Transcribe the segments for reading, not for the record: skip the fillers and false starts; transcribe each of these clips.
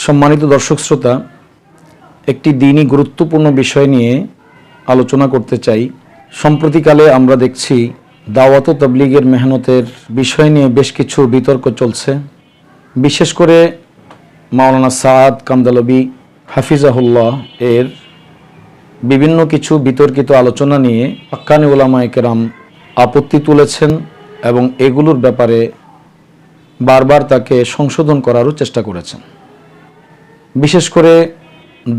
সম্মানিত দর্শক শ্রোতা, একটি দিনই গুরুত্বপূর্ণ বিষয় নিয়ে আলোচনা করতে চাই। সম্প্রতিকালে আমরা দেখছি দাওয়াত ও তাবলীগের মেহনতের বিষয় নিয়ে বেশ কিছু বিতর্ক চলছে। বিশেষ করে মাওলানা সাদ কান্দালবি হাফিজাহুল্লাহ এর বিভিন্ন কিছু বিতর্কিত আলোচনা নিয়ে হাক্কানি উলামায়ে কেরাম আপত্তি তুলেছেন এবং এগুলোর ব্যাপারে বারবার তাকে সংশোধন করারও চেষ্টা করেছেন। বিশেষ করে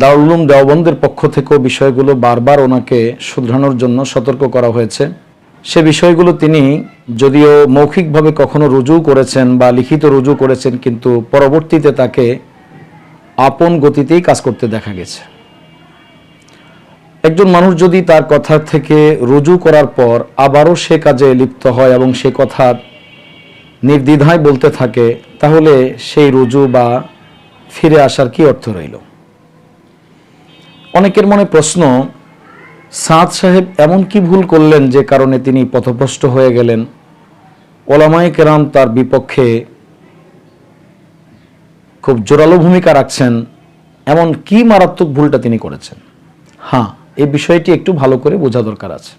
দারুল উলুম দেওবন্দের পক্ষ থেকেও বিষয়গুলো বারবার ওনাকে শুধরানোর জন্য সতর্ক করা হয়েছে। সে বিষয়গুলো তিনি যদিও মৌখিকভাবে কখনো রুজু করেছেন বা লিখিত রুজু করেছেন, কিন্তু পরবর্তীতে তাকে আপন গতিতেই কাজ করতে দেখা গেছে। একজন মানুষ যদি তার কথা থেকে রুজু করার পর আবারও সে কাজে লিপ্ত হয় এবং সে কথা নির্দ্বিধায় বলতে থাকে, তাহলে সেই রুজু বা ফিরে আসার কি অর্থ রইল? অনেকের মনে প্রশ্ন, সাদ সাহেব এমন কি ভুল করলেন যে কারণে তিনি পথভ্রষ্ট হয়ে গেলেন? ওলামায়ে কেরাম তার বিপক্ষে খুব জোরালো ভূমিকা রাখছেন, এমন কি মারাত্মক ভুলটা তিনি করেছেন? হ্যাঁ, এই বিষয়টি একটু ভালো করে বোঝা দরকার আছে।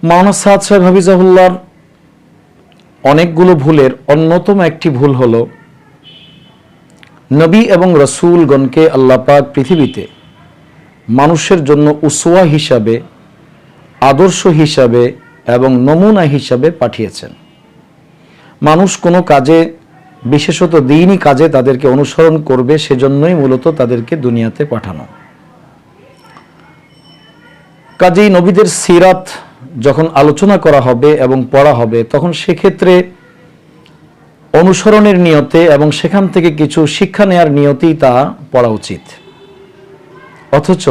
মাওলানা সাদ সাহেব হাফিজাহুল্লাহর অনেকগুলো ভুলের অন্যতম একটি ভুল হলো নবী এবং রসুলগণকে আল্লাহ পাক পৃথিবীতে মানুষের জন্য উসওয়া হিসাবে, আদর্শ হিসাবে এবং নমুনা হিসাবে পাঠিয়েছেন। মানুষ কোনো কাজে, বিশেষত দ্বীনি কাজে তাদেরকে অনুসরণ করবে, সেজন্যই মূলত তাদেরকে দুনিয়াতে পাঠানো। কাজেই নবীদের সিরাত যখন আলোচনা করা হবে এবং পড়া হবে, তখন সেক্ষেত্রে অনুসরণের নিয়তে এবং সেখান থেকে কিছু শিক্ষা নেয়ার নিয়তেই তা পড়া উচিত। অথচ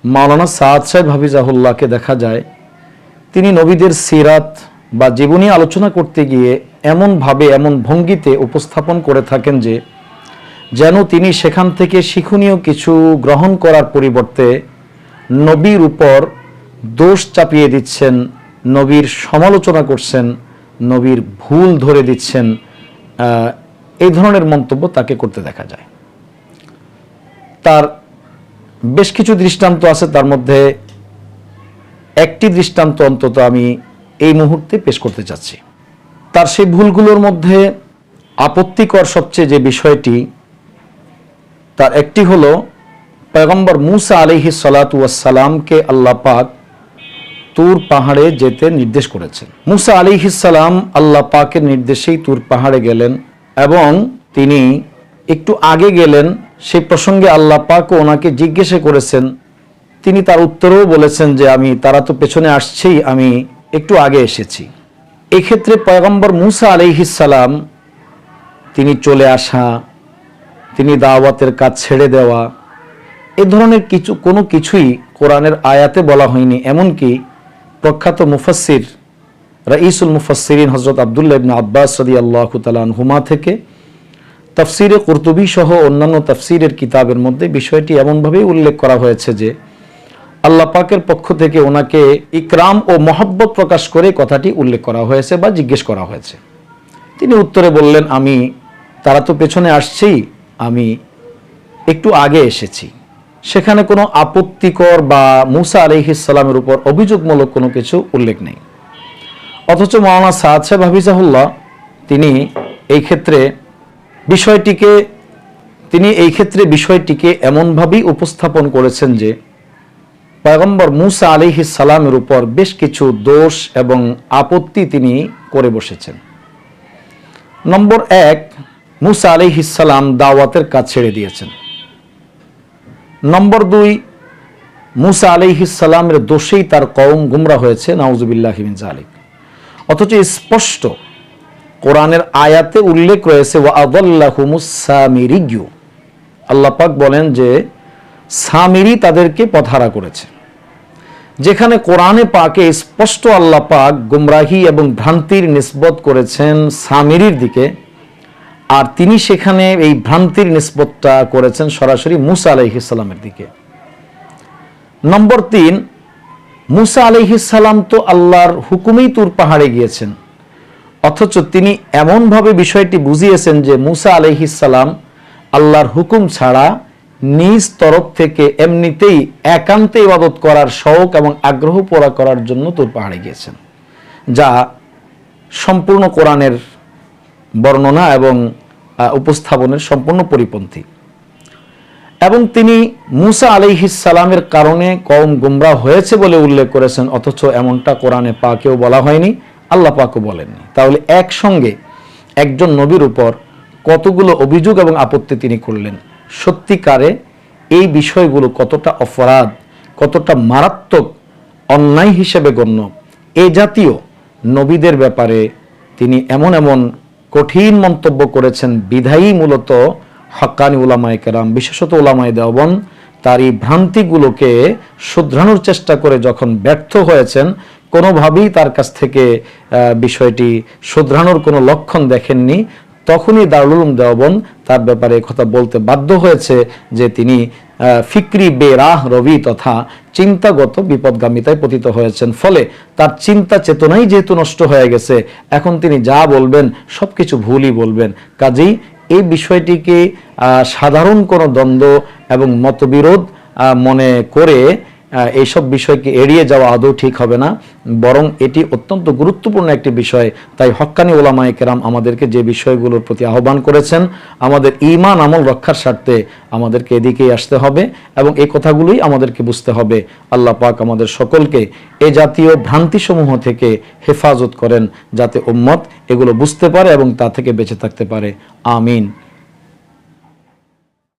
মাওলানা সাদ সাহেব হাফিজাহুল্লাহকে দেখা যায় তিনি নবীদের সিরাত বা জীবনী আলোচনা করতে গিয়ে এমনভাবে, এমন ভঙ্গিতে উপস্থাপন করে থাকেন যে যেন তিনি সেখান থেকে শিক্ষণীয় কিছু গ্রহণ করার পরিবর্তে নবীর উপর দোষ চাপিয়ে দিচ্ছেন, নবীর সমালোচনা করছেন, নবীর ভুল ধরে দিচ্ছেন। এই ধরনের মন্তব্য তাকে করতে দেখা যায়। তার বেশ কিছু দৃষ্টান্ত আছে, তার মধ্যে একটি দৃষ্টান্ত অন্তত আমি এই মুহূর্তে পেশ করতে চাচ্ছি। তার সেই ভুলগুলোর মধ্যে আপত্তিকর সবচেয়ে যে বিষয়টি, তার একটি হলো পয়গম্বর মুসা আলাইহিস সালাতু ওয়াস সালামকে আল্লাহ পাক তুর পাহাড়ে যেতে নির্দেশ করেছেন। মুসা আলাইহিস সালাম আল্লাহ পাকের নির্দেশেই তুর পাহাড়ে গেলেন এবং তিনি একটু আগে গেলেন। সেই প্রসঙ্গে আল্লাহ পাকও ওনাকে জিজ্ঞাসা করেছেন, তিনি তার উত্তরেও বলেছেন যে তারা তো পেছনে আসছেই, আমি একটু আগে এসেছি। এক্ষেত্রে পয়গম্বর মুসা আলাইহিস সালাম তিনি চলে আসা, তিনি দাওয়াতের কাজ ছেড়ে দেওয়া, এ ধরনের কোনো কিছুই কোরআনের আয়াতে বলা হয়নি। এমনকি প্রখ্যাত মুফাসসির রাইসুল মুফাসসিরিন হযরত আব্দুল্লাহ ইবনে আব্বাস রাদিয়াল্লাহু তাআলা আনহুমা থেকে তাফসিরে কুরতুবী সহ অন্যান্য তাফসিরের কিতাবের মধ্যে বিষয়টি এমনভাবেই উল্লেখ করা হয়েছে যে আল্লাহ পাকের পক্ষ থেকে ওনাকে ইকরাম ও মহব্বত প্রকাশ করে কথাটি উল্লেখ করা হয়েছে বা জিজ্ঞেস করা হয়েছে। তিনি উত্তরে বললেন, তারা তো পেছনে আসছেই, আমি একটু আগে এসেছি। সেখানে কোনো আপত্তিকর বা মুসা আলাইহিস সালামের উপর অভিযোগমূলক কোনো কিছু উল্লেখ নেই। অথচ মাওলানা সাদ সাহেব হাফিজাহুল্লাহ তিনি এই ক্ষেত্রে বিষয়টিকে এমনভাবেই উপস্থাপন করেছেন যে পয়গম্বর মুসা আলাইহিস সালামের উপর বেশ কিছু দোষ এবং আপত্তি তিনি করে বসেছেন। নম্বর 1, মুসা আলাইহিস সালাম দাওয়াতের কাজ ছেড়ে দিয়েছেন। নম্বর 2, মুসা আলাইহিস সালামের দোষেই তার কওম গুমরা হয়েছে, নাউযুবিল্লাহি মিন যালিক। অথচ স্পষ্ট কোরআনের আয়াতে উল্লেখ রয়েছে ওয়া আযাল্লাহুমুস সামিরিয়্যু, আল্লাহ পাক বলেন যে সামিরি তাদেরকে পথহারা করেছে। যেখানে কোরআনে পাকে স্পষ্ট আল্লাহ পাক গুমরাহি এবং ভ্রান্তির নিসবত করেছেন সামিরির দিকে, আর তিনি সেখানে এই ভ্রান্তির নিসবতটা করেছেন সরাসরি মুসা আলাইহিস সালামের দিকে। নম্বর 3, মুসা আলাইহিস সালাম তো আল্লাহর হুকুমেই তুর পাহাড়ে গিয়েছেন, অথচ তিনি এমনভাবে বিষয়টি বুঝিয়েছেন যে মুসা আলাইহিস সালাম আল্লাহর হুকুম ছাড়া নিজ তরফ থেকে এমনিতেই একান্তে ইবাদত করার শৌক এবং আগ্রহ পুরা করার জন্য তুর পাহাড়ে গিয়েছেন, যা সম্পূর্ণ কোরআনের বর্ণনা এবং উপস্থাপনের সম্পূর্ণ পরিপন্থী। এবং তিনি মুসা আলাইহিস সালামের কারণে কওম গুমরাহ হয়েছে বলে উল্লেখ করেছেন, অথচ এমনটা কোরআনে পাকেও বলা হয়নি, আল্লাহ পাকও বলেননি। তাহলে একসঙ্গে একজন নবীর উপর কতগুলো অভিযোগ এবং আপত্তি তিনি করলেন। সত্যিকারে এই বিষয়গুলো কতটা অপরাধ, কতটা মারাত্মক অন্যায় হিসেবে গণ্য। এ জাতীয় নবীদের ব্যাপারে তিনি এমন এমন কঠিন মন্তব্য করেছেন, বিধায়ী মূলত হক্কানি উলামায়ে কেরাম, বিশেষত উলামায়ে দেওবন্দ তার এই ভ্রান্তিগুলোকে শুধরানোর চেষ্টা করে যখন ব্যর্থ হয়েছেন, কোনোভাবেই তার কাছ থেকে বিষয়টি শুধরানোর কোনো লক্ষণ দেখেননি, তখনই দারুল উলুম দেওবন্দ তার ব্যাপারে কথা বলতে বাধ্য হয়েছে যে তিনি ফিক্রি বেরাহ রবি তথা চিন্তাগত বিপদগামিতায় পতিত হয়েছেন। ফলে তার চিন্তা চেতনাই যেহেতু নষ্ট হয়ে গেছে, এখন তিনি যা বলবেন সবকিছু ভুলই বলবেন। কাজেই এই বিষয়টিকে সাধারণ কোনো দ্বন্দ্ব এবং মতবিরোধ মনে করে এইসব বিষয়কে এড়িয়ে যাওয়া আদৌ ঠিক হবে না, বরং এটি অত্যন্ত গুরুত্বপূর্ণ একটি বিষয়। তাই হক্কানি উলামায়ে কেরাম আমাদেরকে যে বিষয়গুলোর প্রতি আহ্বান করেছেন, আমাদের ঈমান আমল রক্ষার স্বার্থে আমাদেরকে এদিকেই আসতে হবে এবং এই কথাগুলোই আমাদেরকে বুঝতে হবে। আল্লাহ পাক আমাদের সকলকে এ জাতীয় ভ্রান্তিসমূহ থেকে হেফাজত করেন, যাতে উম্মত এগুলো বুঝতে পারে এবং তা থেকে বেঁচে থাকতে পারে। আমিন।